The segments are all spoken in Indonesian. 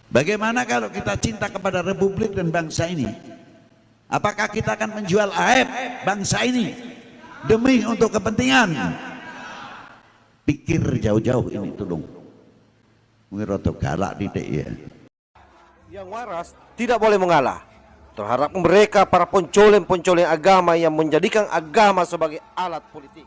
Bagaimana kalau kita cinta kepada republik dan bangsa ini? Apakah kita akan menjual aib bangsa ini demi untuk kepentingan? Pikir jauh-jauh ini tolong. Mungkin roto galak titik ya. Yang waras tidak boleh mengalah terhadap mereka para pencoleng-pencoleng agama yang menjadikan agama sebagai alat politik.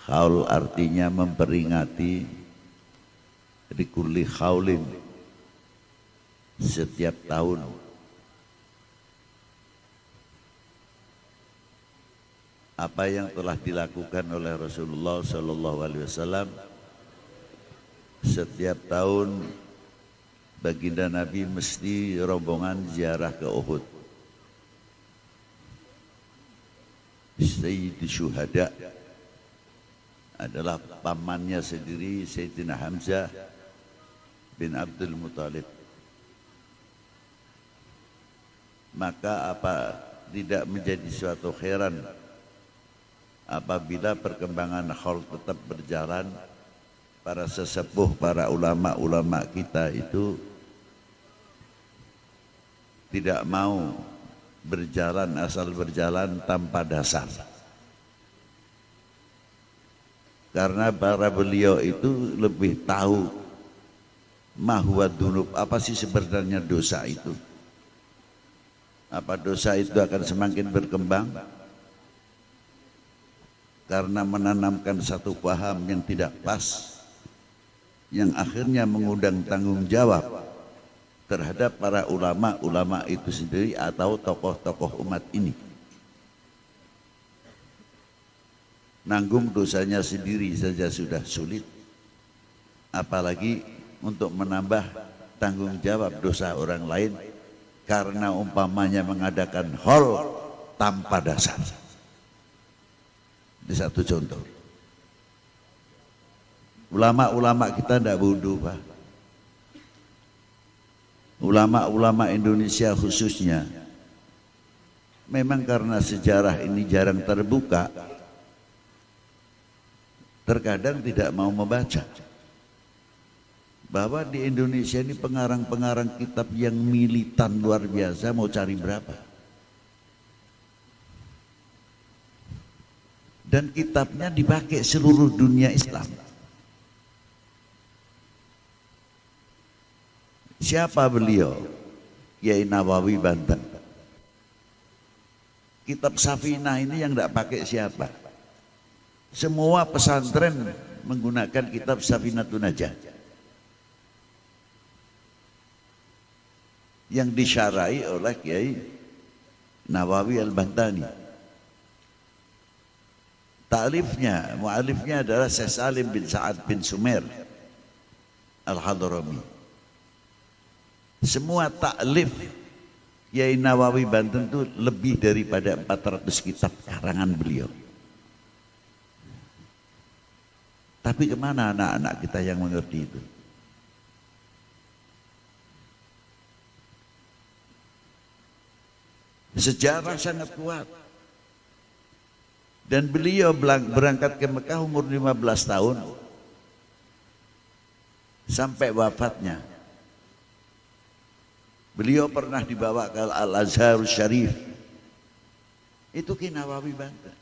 Khaul artinya memperingati, likulli khaulin, setiap tahun. Apa yang telah dilakukan oleh Rasulullah Sallallahu Alaihi Wasallam setiap tahun, baginda Nabi mesti rombongan ziarah ke Uhud. Sayyidi Syuhada adalah pamannya sendiri, Sayyidina Hamzah bin Abdul Muthalib. Maka apa tidak menjadi suatu heran apabila perkembangan khaul tetap berjalan, para sesepuh, para ulama-ulama kita itu tidak mau berjalan asal berjalan tanpa dasar. Karena para beliau itu lebih tahu mahwa dunub, apa sih sebenarnya dosa itu. Apa dosa itu akan semakin berkembang karena menanamkan satu paham yang tidak pas, yang akhirnya mengundang tanggung jawab terhadap para ulama-ulama itu sendiri atau tokoh-tokoh umat ini. Nanggung dosanya sendiri saja sudah sulit, apalagi untuk menambah tanggung jawab dosa orang lain karena umpamanya mengadakan haul tanpa dasar. Ini satu contoh. Ulama-ulama kita tidak bodoh, Pak. Ulama-ulama Indonesia khususnya, memang karena sejarah ini jarang terbuka, terkadang tidak mau membaca bahwa di Indonesia ini pengarang-pengarang kitab yang militan luar biasa, mau cari berapa. Dan kitabnya dipakai seluruh dunia Islam. Siapa beliau? Kiai Nawawi Banten. Kitab Safinah ini yang tidak pakai siapa? Semua pesantren menggunakan kitab Safinatun Najah yang disyarahi oleh Kiai Nawawi Al-Bantani. Ta'lifnya, mu'alifnya adalah Syekh Salim bin Sa'ad bin Sumer Al-Hadrami. Semua ta'lif Kiai Nawawi Banten itu lebih daripada 400 kitab karangan beliau. Tapi kemana anak-anak kita yang mengerti itu? Sejarah sangat kuat. Dan beliau berangkat ke Mekah umur 15 tahun sampai wafatnya. Beliau pernah dibawa ke Al-Azhar Syarif. Itu Ki Nawawi Banten.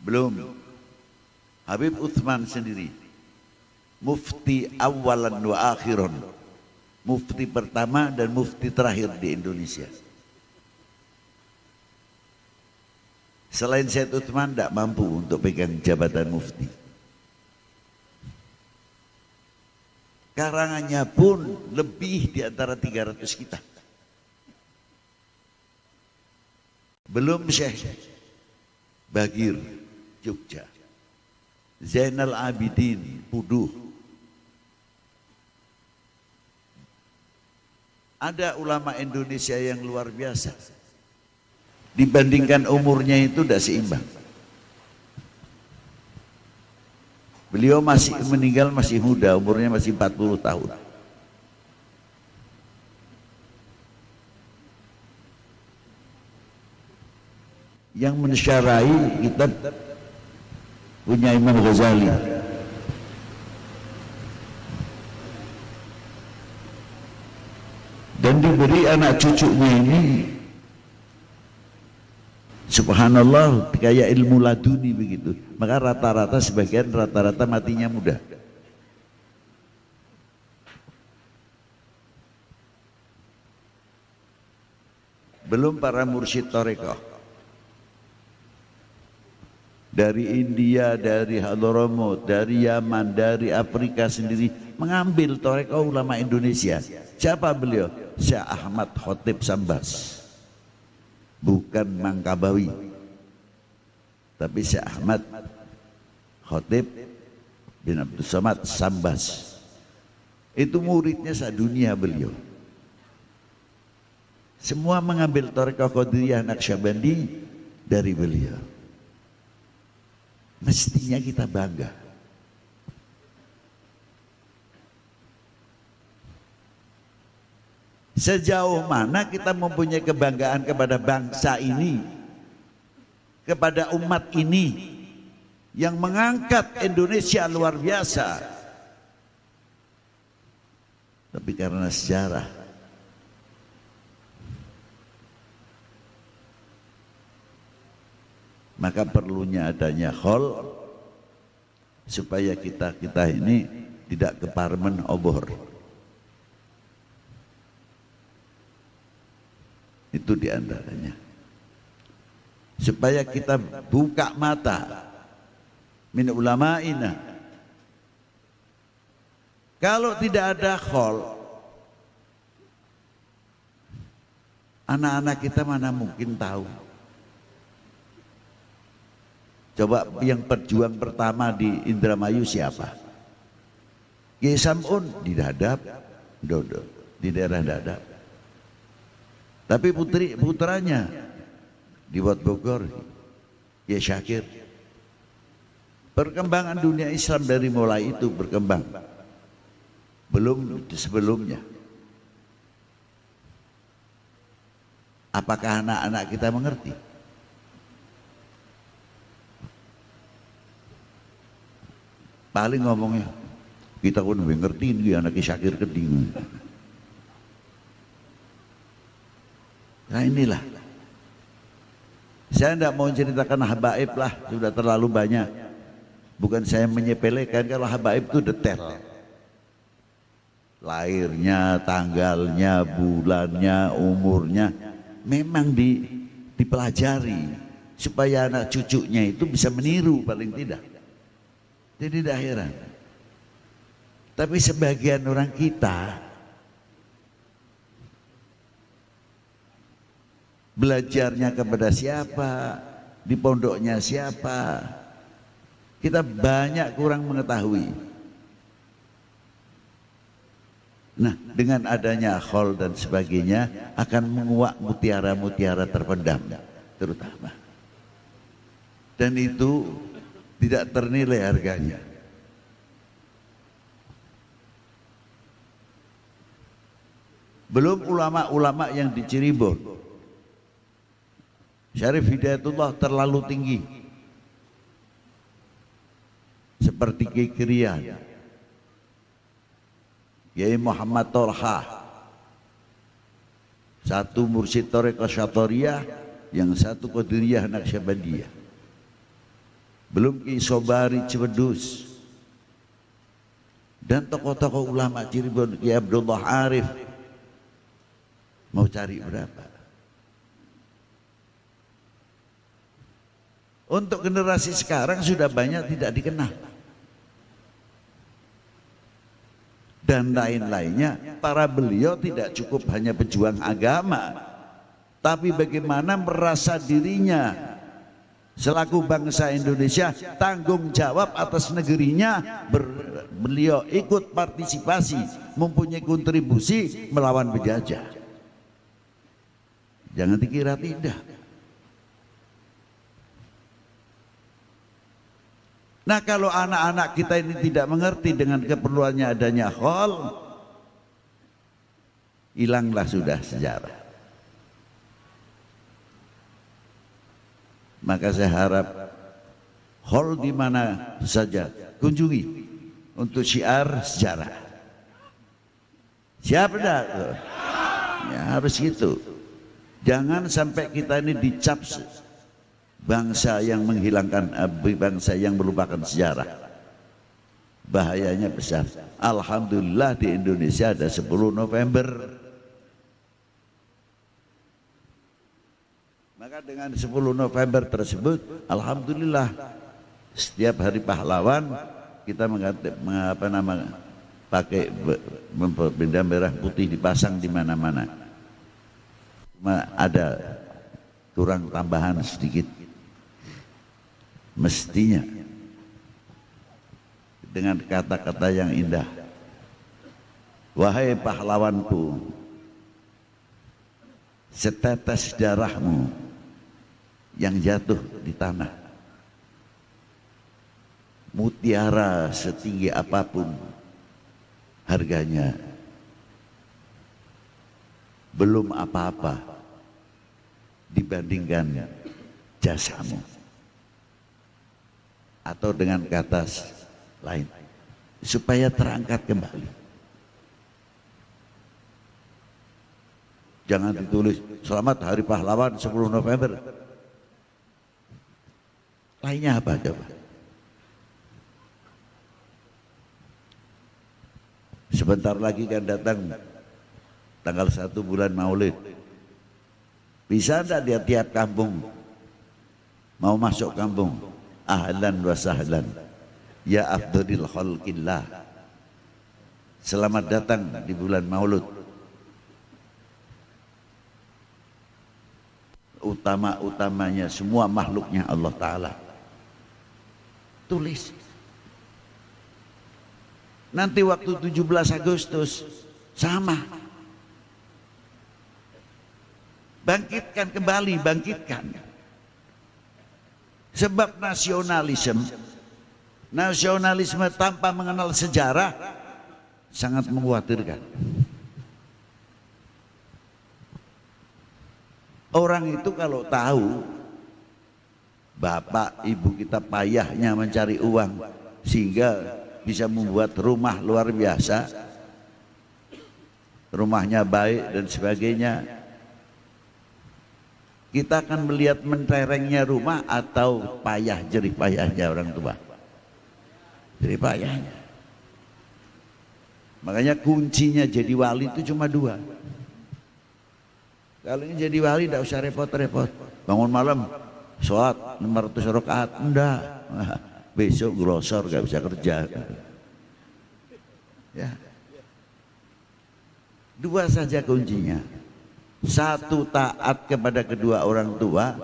Belum Habib Uthman sendiri, mufti awalan wa akhiran, mufti pertama dan mufti terakhir di Indonesia. Selain Syed Uthman tidak mampu untuk pegang jabatan mufti. Karangannya pun lebih di antara 300 kitab. Belum Syekh Bagir Jogja. Zainal Abidin, Puduh. Ada ulama Indonesia yang luar biasa. Dibandingkan umurnya itu tidak seimbang. Beliau masih meninggal masih muda, umurnya masih 40 tahun. Yang mensyarahi kitab punya Imam Ghazali. Dan diberi anak cucunya ini, subhanallah, kayak ilmu laduni begitu. Maka rata-rata sebagian rata-rata matinya muda. Belum para mursyid thariqah dari India, dari Hadramaut, dari Yaman, dari Afrika sendiri mengambil thariqah ulama Indonesia. Siapa beliau? Syekh Ahmad Khotib Sambas, bukan Mangkabawi, tapi Syekh Ahmad Khotib bin Abdul Somad Sambas. Itu muridnya sadunia beliau. Semua mengambil thariqah Qadiriyah Naqsyabandi dari beliau. Mestinya kita bangga. Sejauh mana kita mempunyai kebanggaan kepada bangsa ini, kepada umat ini yang mengangkat Indonesia luar biasa. Tapi karena sejarah, maka perlunya adanya khol supaya kita ini tidak keparmen obor. Itu diantaranya. Supaya kita buka mata min ulama'ina. Kalau tidak ada khol, anak-anak kita mana mungkin tahu. Coba yang perjuang pertama di Indramayu siapa? Kiai Sam'un di Dadap, Dodo, di daerah Dadap. Tapi putranya di Wat Bogor, Kiai Syakir. Perkembangan dunia Islam dari mulai itu berkembang. Belum sebelumnya. Apakah anak-anak kita mengerti? Paling ngomongnya, kita pun ngerti ini anak Kiai Syakir keding. Nah inilah, saya tidak mau ceritakan habaib lah, sudah terlalu banyak. Bukan saya menyepelekan, kalau habaib itu detail. Lahirnya, tanggalnya, bulannya, umurnya, memang dipelajari supaya anak cucunya itu bisa meniru paling tidak. Jadi tidak heran. Tapi sebagian orang kita belajarnya kepada siapa, di pondoknya siapa, kita banyak kurang mengetahui. Nah, dengan adanya khol dan sebagainya akan menguak mutiara-mutiara terpendam terutama. Dan itu tidak ternilai harganya. Belum ulama-ulama yang di Cirebon. Syarif Hidayatullah terlalu tinggi. Seperti Kiai Kirian, Kiai Muhammad Tolha, satu mursyid thariqah Syatoriyah, yang satu Qadiriyah Naqsyabandiyah. Belum Kiai Sobari Cibedus dan tokoh-tokoh ulama Cirebon, Kiai Abdullah Arif. Mau cari berapa? Untuk generasi sekarang sudah banyak tidak dikenal. Dan lain-lainnya, para beliau tidak cukup hanya pejuang agama, tapi bagaimana merasa dirinya Selaku bangsa Indonesia tanggung jawab atas negerinya, beliau ikut partisipasi, mempunyai kontribusi melawan penjajah. Jangan dikira tidak. Nah, kalau anak-anak kita ini tidak mengerti dengan keperluannya adanya khol, hilanglah sudah sejarah. Maka saya harap hall di mana saja kunjungi untuk syiar sejarah. Siap enggak? Ya, harus gitu. Jangan sampai kita ini dicap bangsa yang menghilangkan, bangsa yang melupakan sejarah. Bahayanya besar. Alhamdulillah di Indonesia ada 10 November. Maka dengan 10 November tersebut, alhamdulillah setiap hari pahlawan kita pakai bendera merah putih dipasang di mana-mana. Ada kurang tambahan sedikit. Mestinya dengan kata-kata yang indah. Wahai pahlawanku, setetes darahmu yang jatuh di tanah, mutiara setinggi apapun harganya belum apa-apa dibandingkan jasamu. Atau dengan kata lain, supaya terangkat kembali. Jangan ditulis selamat hari pahlawan 10 November. Lainnya apa coba? Sebentar lagi kan datang tanggal 1 bulan Maulid. Bisa enggak dia tiap kampung mau masuk kampung, ahlan wa sahlan ya afdhalil khalqillah, selamat datang di bulan Maulud, utama-utamanya semua makhluknya Allah Ta'ala. Tulis. Nanti waktu 17 Agustus sama. Bangkitkan kembali, bangkitkan. Sebab nasionalisme tanpa mengenal sejarah sangat mengkhawatirkan. Orang itu kalau tahu bapak ibu kita payahnya mencari uang sehingga bisa membuat rumah luar biasa, rumahnya baik dan sebagainya, kita akan melihat menterengnya rumah atau payah jerih payahnya orang tua. Jerih payahnya. Makanya kuncinya jadi wali itu cuma 2. Kalau ini jadi wali tidak usah repot-repot. Bangun malam sholat 500 rakaat, enggak. Besok glosor gak bisa kerja. Ya. 2 saja kuncinya. 1 taat kepada kedua orang tua,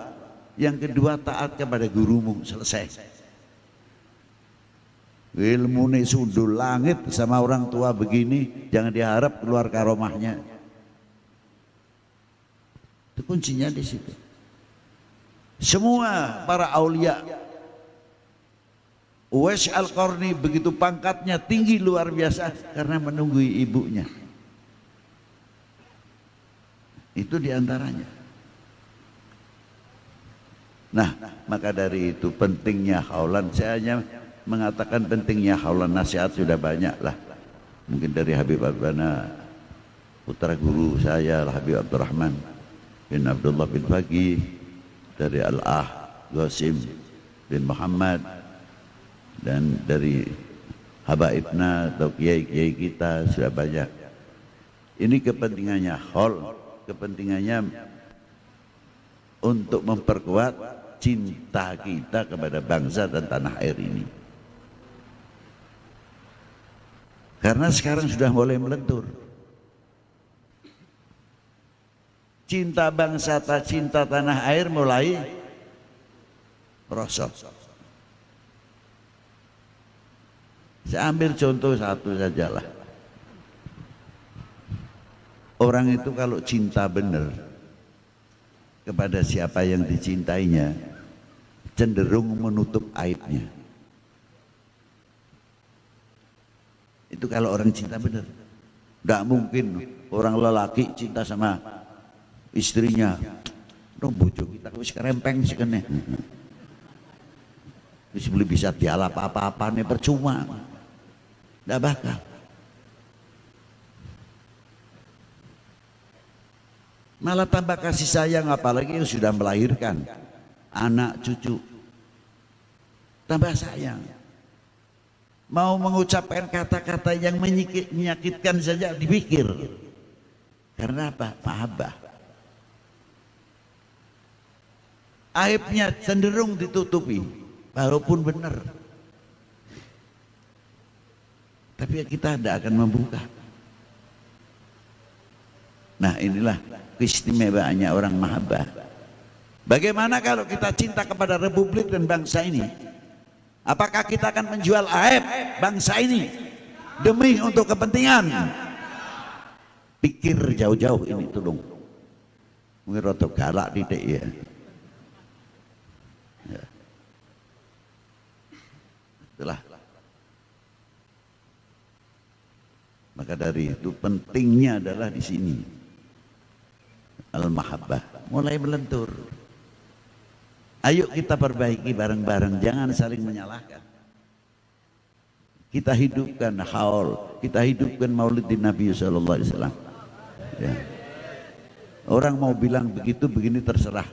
yang kedua taat kepada gurumu, selesai. Ilmu ini sundul langit sama orang tua begini, jangan diharap keluar karomahnya. Itu kuncinya di situ. Semua para aulia, Uwais Al-Qarni begitu pangkatnya tinggi luar biasa karena menunggui ibunya. Itu diantaranya. Nah, maka dari itu pentingnya haulan. Saya hanya mengatakan pentingnya haulan, nasihat sudah banyak lah. Mungkin dari Habib Abana, putra guru saya Habib Abdurrahman bin Abdullah bin Faqih, dari Al-Ah Qasim bin Muhammad, dan dari habaibna atau kiai-kiai kita sudah banyak. Ini kepentingannya haul, kepentingannya untuk memperkuat cinta kita kepada bangsa dan tanah air ini. Karena sekarang sudah mulai melentur. Cinta bangsa, cinta tanah air mulai rasa. Saya ambil contoh satu sajalah. Orang itu kalau cinta benar kepada siapa yang dicintainya, cenderung menutup aibnya. Itu kalau orang cinta benar. Tidak mungkin orang lelaki cinta sama istrinya. Dong bojo kita wis kerempeng sih kene. Wis beli bisa dialap apa-apa nih percuma. Tidak bakal. Malah tambah kasih sayang, apalagi yang sudah melahirkan anak cucu. Tambah sayang. Mau mengucapkan kata-kata yang menyakitkan saja dipikir. Karena apa? Mahabbah. Aibnya cenderung ditutupi, walaupun benar. Tapi kita tidak akan membuka. Nah, inilah keistimewaannya orang mahabbah. Bagaimana kalau kita cinta kepada republik dan bangsa ini? Apakah kita akan menjual aib bangsa ini demi untuk kepentingan? Pikir jauh-jauh ini tolong. Mungkin roto galak titik ya. Itulah. Maka dari itu pentingnya adalah di sini al-mahabbah mulai melentur. Ayo kita perbaiki bareng-bareng, jangan saling menyalahkan. Kita hidupkan haul, kita hidupkan maulidin Nabi sallallahu alaihi wasallam. Ya. Orang mau bilang begitu begini terserah,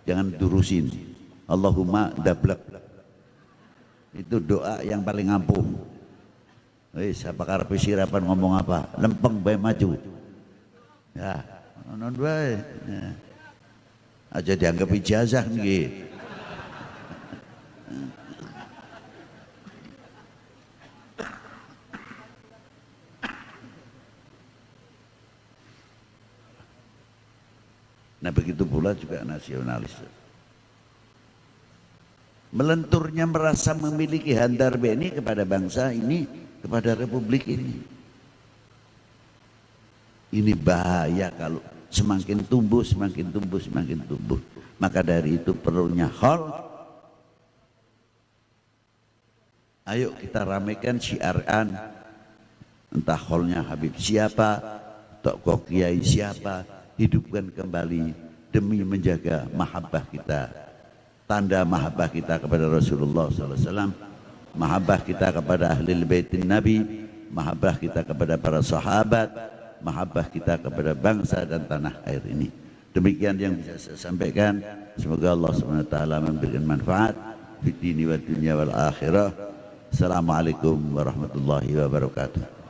jangan durusin. Allahumma dablak. Itu doa yang paling ampuh. Wis apa karepe sirapan ngomong apa? Lempeng bae maju. Ya, non bae. Ya. Aja dianggap ijazah nggih. Nah begitu pula juga nasionalis. Melenturnya merasa memiliki handar beni kepada bangsa ini, kepada republik ini. Ini bahaya kalau semakin tumbuh, semakin tumbuh, semakin tumbuh. Maka dari itu perlunya hal. Ayo kita ramaikan syiaran. Entah holnya Habib siapa, tokoh kiai siapa, hidupkan kembali demi menjaga mahabbah kita. Tanda mahabbah kita kepada Rasulullah SAW, mahabbah kita kepada ahli baitin Nabi, mahabbah kita kepada para sahabat, mahabbah kita kepada bangsa dan tanah air ini. Demikian yang bisa saya sampaikan. Semoga Allah SWT memberikan manfaat di dunia wal akhirah. Assalamualaikum warahmatullahi wabarakatuh.